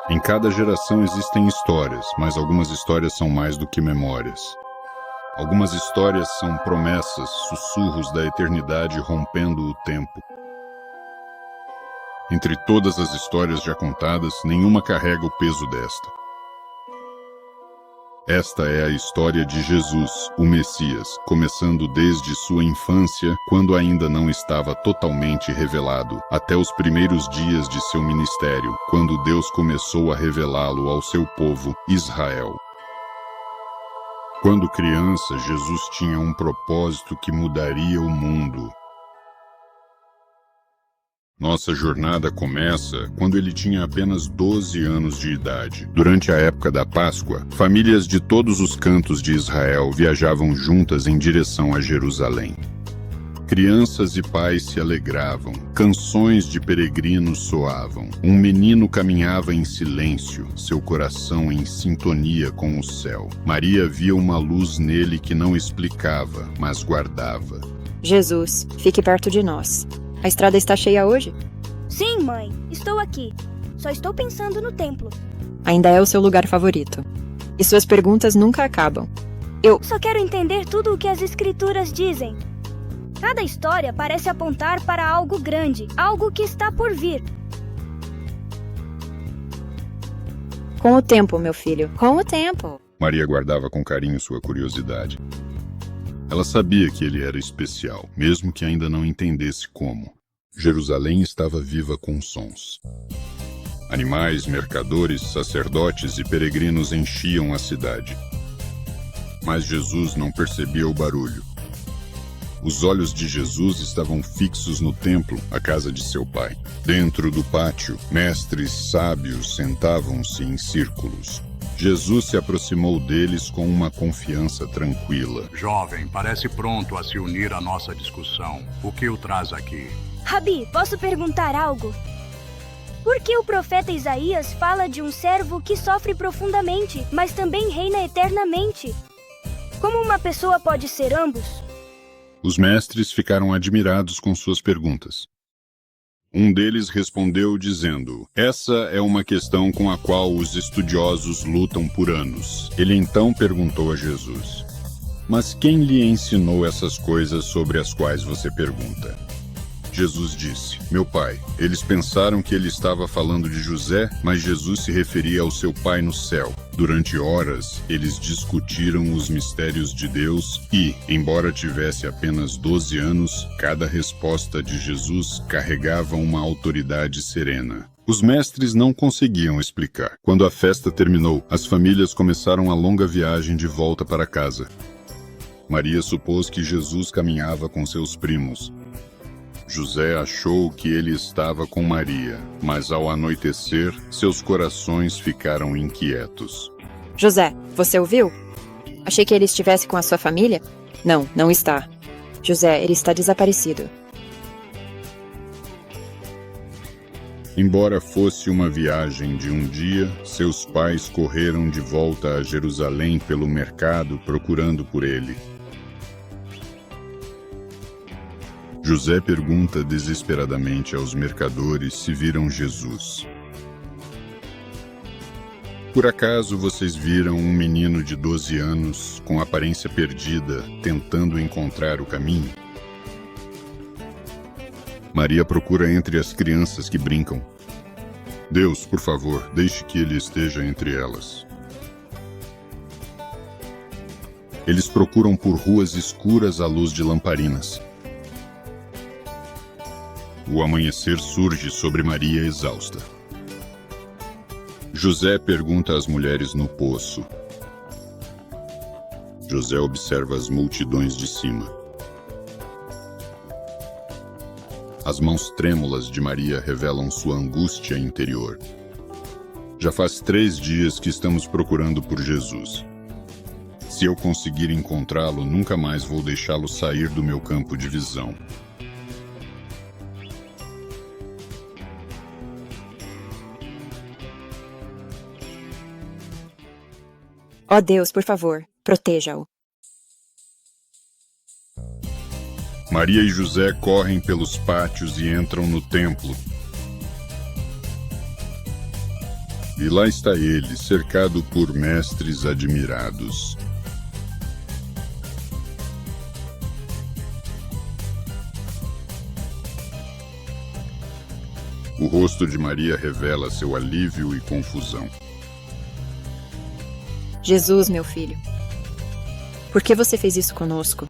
Em cada geração existem histórias, mas algumas histórias são mais do que memórias. Algumas histórias são promessas, sussurros da eternidade rompendo o tempo. Entre todas as histórias já contadas, nenhuma carrega o peso desta. Esta é a história de Jesus, o Messias, começando desde sua infância, quando ainda não estava totalmente revelado, até os primeiros dias de seu ministério, quando Deus começou a revelá-lo ao seu povo, Israel. Quando criança, Jesus tinha um propósito que mudaria o mundo. Nossa jornada começa quando ele tinha apenas 12 anos de idade. Durante a época da Páscoa, famílias de todos os cantos de Israel viajavam juntas em direção a Jerusalém. Crianças e pais se alegravam, canções de peregrinos soavam. Um menino caminhava em silêncio, seu coração em sintonia com o céu. Maria via uma luz nele que não explicava, mas guardava. Jesus, fique perto de nós. A estrada está cheia hoje? Sim, mãe. Estou aqui. Só estou pensando no templo. Ainda é o seu lugar favorito. E suas perguntas nunca acabam. Só quero entender tudo o que as escrituras dizem. Cada história parece apontar para algo grande, algo que está por vir. Com o tempo, meu filho. Com o tempo. Maria guardava com carinho sua curiosidade. Ela sabia que ele era especial, mesmo que ainda não entendesse como. Jerusalém estava viva com sons. Animais, mercadores, sacerdotes e peregrinos enchiam a cidade. Mas Jesus não percebia o barulho. Os olhos de Jesus estavam fixos no templo, a casa de seu pai. Dentro do pátio, mestres sábios sentavam-se em círculos. Jesus se aproximou deles com uma confiança tranquila. Jovem, parece pronto a se unir à nossa discussão. O que o traz aqui? Rabi, posso perguntar algo? Por que o profeta Isaías fala de um servo que sofre profundamente, mas também reina eternamente? Como uma pessoa pode ser ambos? Os mestres ficaram admirados com suas perguntas. Um deles respondeu dizendo: essa é uma questão com a qual os estudiosos lutam por anos. Ele então perguntou a Jesus: mas quem lhe ensinou essas coisas sobre as quais você pergunta? Jesus disse: meu pai. Eles pensaram que ele estava falando de José, mas Jesus se referia ao seu pai no céu. Durante horas, eles discutiram os mistérios de Deus e, embora tivesse apenas 12 anos, cada resposta de Jesus carregava uma autoridade serena. Os mestres não conseguiam explicar. Quando a festa terminou, as famílias começaram a longa viagem de volta para casa. Maria supôs que Jesus caminhava com seus primos. José achou que ele estava com Maria, mas ao anoitecer, seus corações ficaram inquietos. José, você ouviu? Achei que ele estivesse com a sua família? Não, não está. José, ele está desaparecido. Embora fosse uma viagem de um dia, seus pais correram de volta a Jerusalém pelo mercado procurando por ele. José pergunta desesperadamente aos mercadores se viram Jesus. Por acaso vocês viram um menino de 12 anos, com aparência perdida, tentando encontrar o caminho? Maria procura entre as crianças que brincam. Deus, por favor, deixe que ele esteja entre elas. Eles procuram por ruas escuras à luz de lamparinas. O amanhecer surge sobre Maria exausta. José pergunta às mulheres no poço. José observa as multidões de cima. As mãos trêmulas de Maria revelam sua angústia interior. Já faz 3 dias que estamos procurando por Jesus. Se eu conseguir encontrá-lo, nunca mais vou deixá-lo sair do meu campo de visão. Ó Deus, por favor, proteja-o. Maria e José correm pelos pátios e entram no templo. E lá está ele, cercado por mestres admirados. O rosto de Maria revela seu alívio e confusão. Jesus, meu filho, por que você fez isso conosco?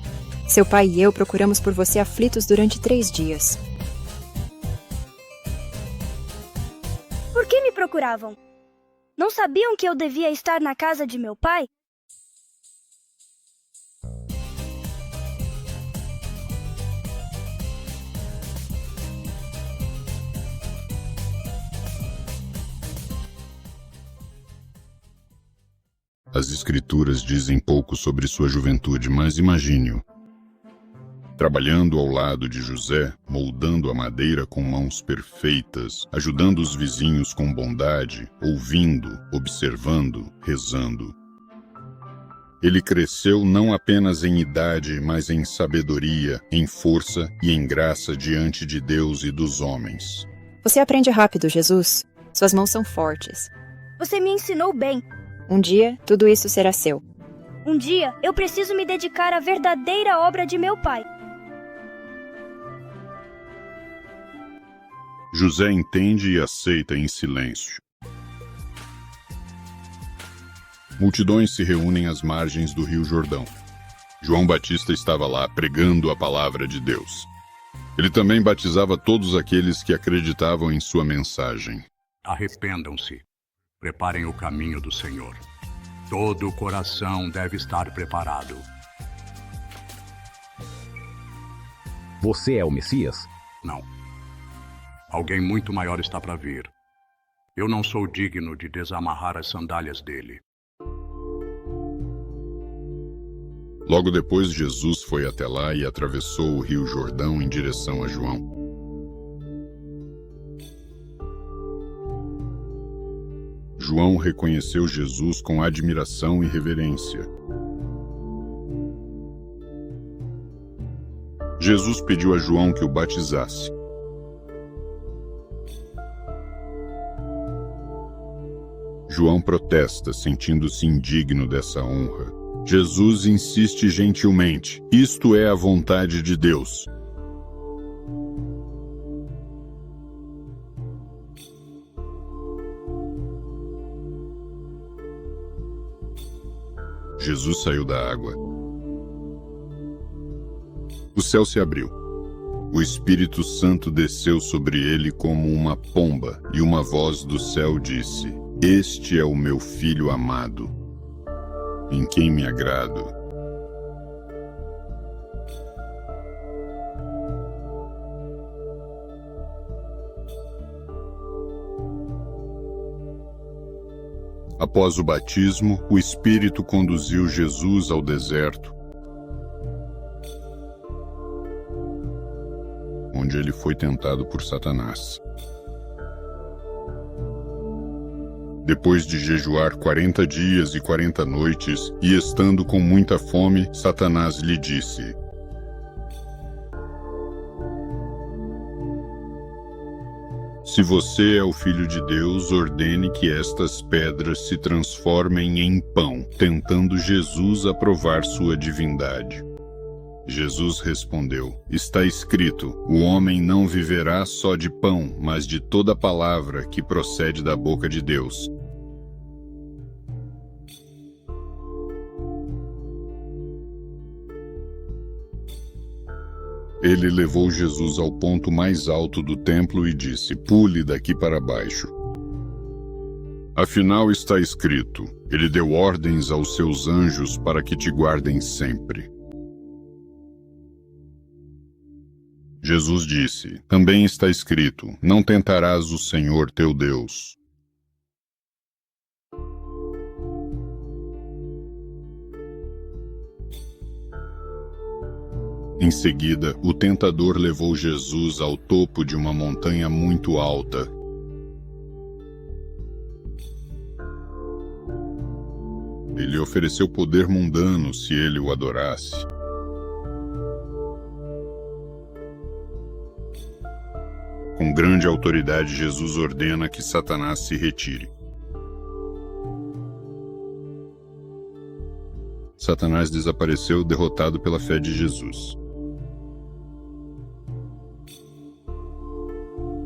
Seu pai e eu procuramos por você aflitos durante 3 dias. Por que me procuravam? Não sabiam que eu devia estar na casa de meu pai? As escrituras dizem pouco sobre sua juventude, mas imagine-o. Trabalhando ao lado de José, moldando a madeira com mãos perfeitas, ajudando os vizinhos com bondade, ouvindo, observando, rezando. Ele cresceu não apenas em idade, mas em sabedoria, em força e em graça diante de Deus e dos homens. Você aprende rápido, Jesus. Suas mãos são fortes. Você me ensinou bem. Um dia, tudo isso será seu. Um dia, eu preciso me dedicar à verdadeira obra de meu pai. José entende e aceita em silêncio. Multidões se reúnem às margens do Rio Jordão. João Batista estava lá pregando a palavra de Deus. Ele também batizava todos aqueles que acreditavam em sua mensagem. Arrependam-se. Preparem o caminho do Senhor. Todo o coração deve estar preparado. Você é o Messias? Não. Alguém muito maior está para vir. Eu não sou digno de desamarrar as sandálias dele. Logo depois, Jesus foi até lá e atravessou o Rio Jordão em direção a João. João reconheceu Jesus com admiração e reverência. Jesus pediu a João que o batizasse. João protesta, sentindo-se indigno dessa honra. Jesus insiste gentilmente: isto é a vontade de Deus. Jesus saiu da água. O céu se abriu. O Espírito Santo desceu sobre ele como uma pomba, e uma voz do céu disse: Este é o meu Filho amado, em quem me agrado. Após o batismo, o Espírito conduziu Jesus ao deserto, onde ele foi tentado por Satanás. Depois de jejuar 40 dias e 40 noites, e estando com muita fome, Satanás lhe disse: Se você é o Filho de Deus, ordene que estas pedras se transformem em pão, tentando Jesus a provar sua divindade. Jesus respondeu: Está escrito, o homem não viverá só de pão, mas de toda palavra que procede da boca de Deus. Ele levou Jesus ao ponto mais alto do templo e disse: Pule daqui para baixo. Afinal está escrito: Ele deu ordens aos seus anjos para que te guardem sempre. Jesus disse: Também está escrito: Não tentarás o Senhor teu Deus. Em seguida, o tentador levou Jesus ao topo de uma montanha muito alta. Ele ofereceu poder mundano se ele o adorasse. Com grande autoridade, Jesus ordena que Satanás se retire. Satanás desapareceu, derrotado pela fé de Jesus.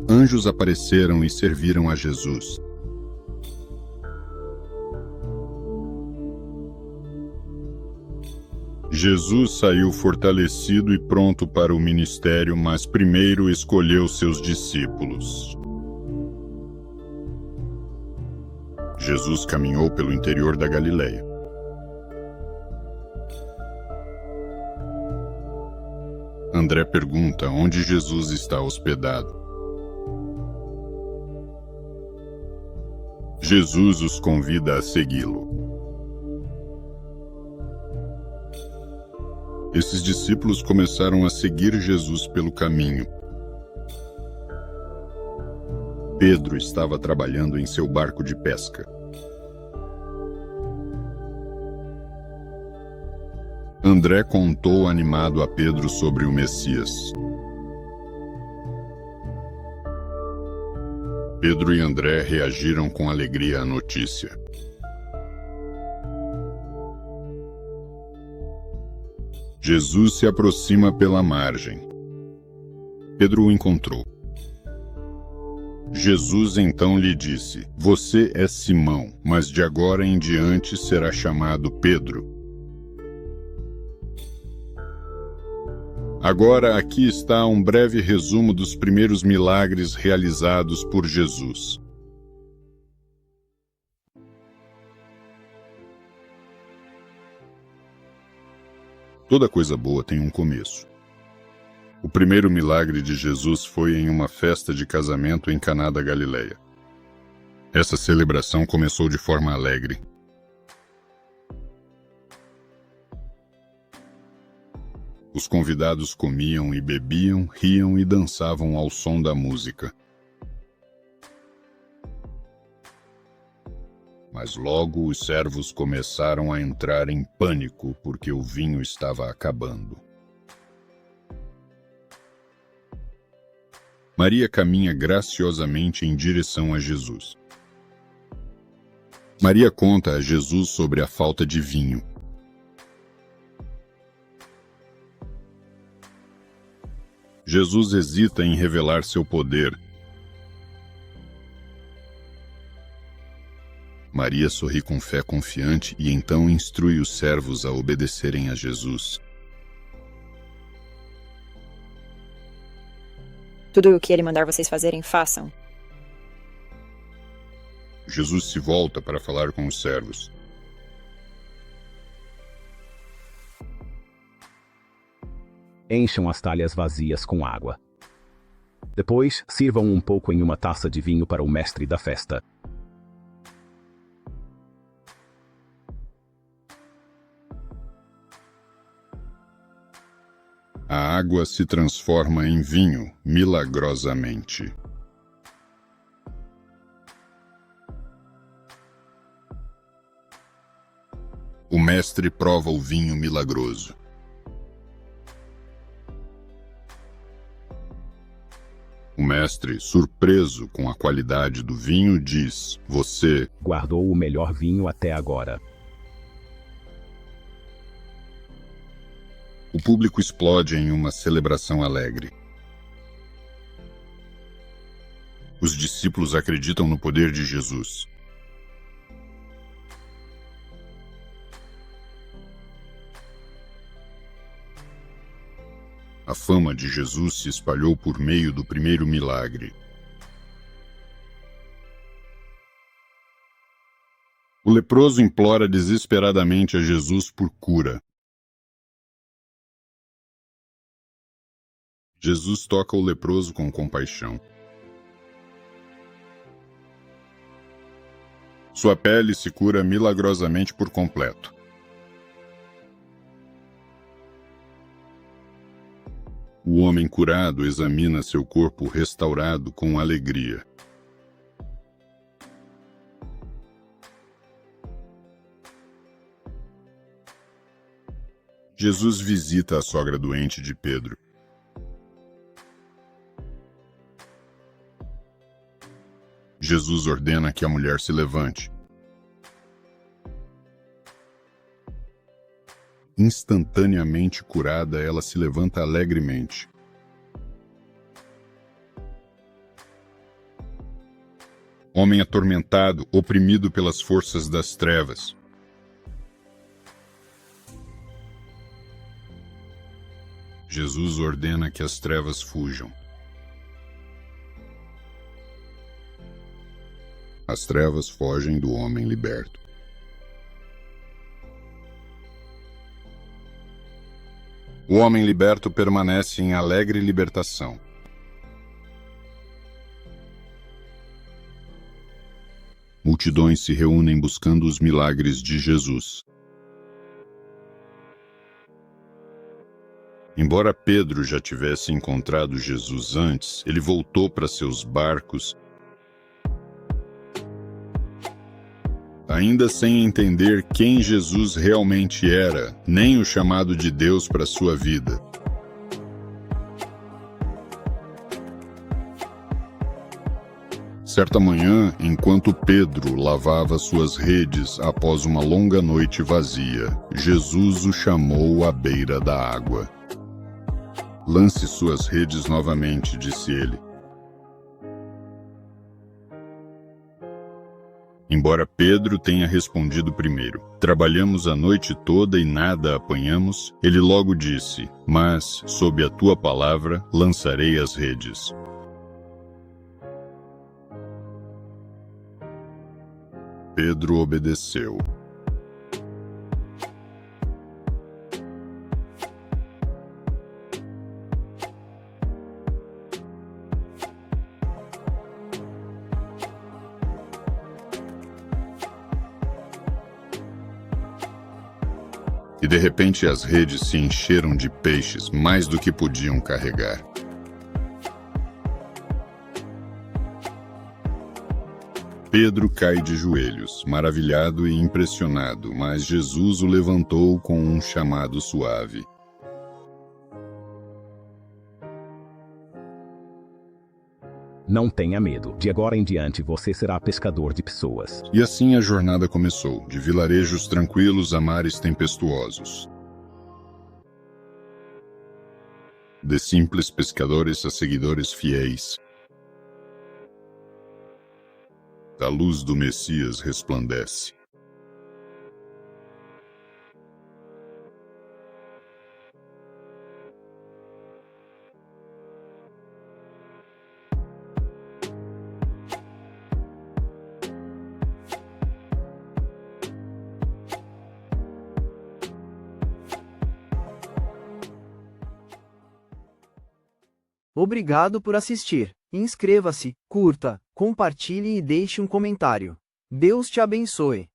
Anjos apareceram e serviram a Jesus. Jesus saiu fortalecido e pronto para o ministério, mas primeiro escolheu seus discípulos. Jesus caminhou pelo interior da Galileia. André pergunta onde Jesus está hospedado. Jesus os convida a segui-lo. Esses discípulos começaram a seguir Jesus pelo caminho. Pedro estava trabalhando em seu barco de pesca. André contou animado a Pedro sobre o Messias. Pedro e André reagiram com alegria à notícia. Jesus se aproxima pela margem. Pedro o encontrou. Jesus então lhe disse: Você é Simão, mas de agora em diante será chamado Pedro. Agora aqui está um breve resumo dos primeiros milagres realizados por Jesus. Toda coisa boa tem um começo. O primeiro milagre de Jesus foi em uma festa de casamento em Caná da Galileia. Essa celebração começou de forma alegre. Os convidados comiam e bebiam, riam e dançavam ao som da música. Mas logo os servos começaram a entrar em pânico porque o vinho estava acabando. Maria caminha graciosamente em direção a Jesus. Maria conta a Jesus sobre a falta de vinho. Jesus hesita em revelar seu poder. Maria sorri com fé confiante e então instrui os servos a obedecerem a Jesus. Tudo o que ele mandar vocês fazerem, façam. Jesus se volta para falar com os servos. Encham as talhas vazias com água. Depois, sirvam um pouco em uma taça de vinho para o mestre da festa. A água se transforma em vinho, milagrosamente. O mestre prova o vinho milagroso. O mestre, surpreso com a qualidade do vinho, diz: Você Guardou o melhor vinho até agora. O público explode em uma celebração alegre. Os discípulos acreditam no poder de Jesus. A fama de Jesus se espalhou por meio do primeiro milagre. O leproso implora desesperadamente a Jesus por cura. Jesus toca o leproso com compaixão. Sua pele se cura milagrosamente por completo. O homem curado examina seu corpo restaurado com alegria. Jesus visita a sogra doente de Pedro. Jesus ordena que a mulher se levante. Instantaneamente curada, ela se levanta alegremente. Homem atormentado, oprimido pelas forças das trevas. Jesus ordena que as trevas fujam. As trevas fogem do homem liberto. O homem liberto permanece em alegre libertação. Multidões se reúnem buscando os milagres de Jesus. Embora Pedro já tivesse encontrado Jesus antes, ele voltou para seus barcos, ainda sem entender quem Jesus realmente era, nem o chamado de Deus para sua vida. Certa manhã, enquanto Pedro lavava suas redes após uma longa noite vazia, Jesus o chamou à beira da água. "Lance suas redes novamente", disse ele. Embora Pedro tenha respondido primeiro, "Trabalhamos a noite toda e nada apanhamos", ele logo disse, "Mas, sob a tua palavra, lançarei as redes." Pedro obedeceu. E de repente as redes se encheram de peixes, mais do que podiam carregar. Pedro cai de joelhos, maravilhado e impressionado, mas Jesus o levantou com um chamado suave. Não tenha medo. De agora em diante você será pescador de pessoas. E assim a jornada começou, de vilarejos tranquilos a mares tempestuosos. De simples pescadores a seguidores fiéis. A luz do Messias resplandece. Obrigado por assistir. Inscreva-se, curta, compartilhe e deixe um comentário. Deus te abençoe.